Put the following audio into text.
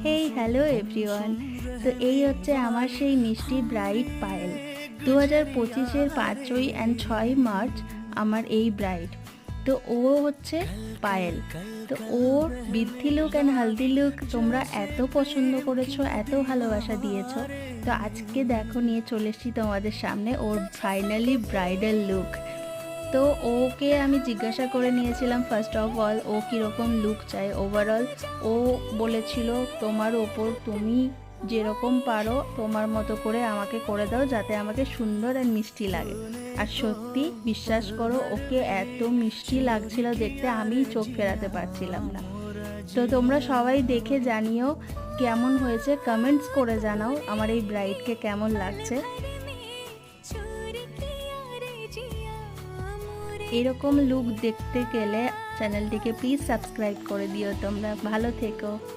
Hey hello everyone. তো এই হচ্ছে আমার সেই মিষ্টি ব্রাইড পায়েল। 2025-এর 5ই অ্যান্ড 6ই মার্চ আমার এই ব্রাইড। তো ও হচ্ছে পায়েল। তো ওর বৃদ্ধি লুক অ্যান্ড হালদি লুক তোমরা এত পছন্দ করেছো, এত ভালোবাসা দিয়েছো। তো আজকে দেখো নিয়ে চলে এসেছি তোমাদের সামনে ওর ফাইনালি ব্রাইডাল লুক। তো ওকে আমি জিজ্ঞাসা করে নিয়েছিলাম ফার্স্ট অফ অল ও কীরকম লুক চাই ওভারঅল। ও বলেছিল তোমার ওপর, তুমি যেরকম পারো তোমার মতো করে আমাকে করে দাও, যাতে আমাকে সুন্দর আর মিষ্টি লাগে। আর সত্যি বিশ্বাস করো, ওকে এত মিষ্টি লাগছিল দেখতে, আমি চোখ ফেরাতে পারছিলাম না। তো তোমরা সবাই দেখে জানিও কেমন হয়েছে, কমেন্টস করে জানাও আমার এই ব্রাইডকে কেমন লাগছে। এরকম লুক দেখতে গেলে চ্যানেলটিকে প্লিজ সাবস্ক্রাইব করে দিও। তোমরা ভালো থেকো।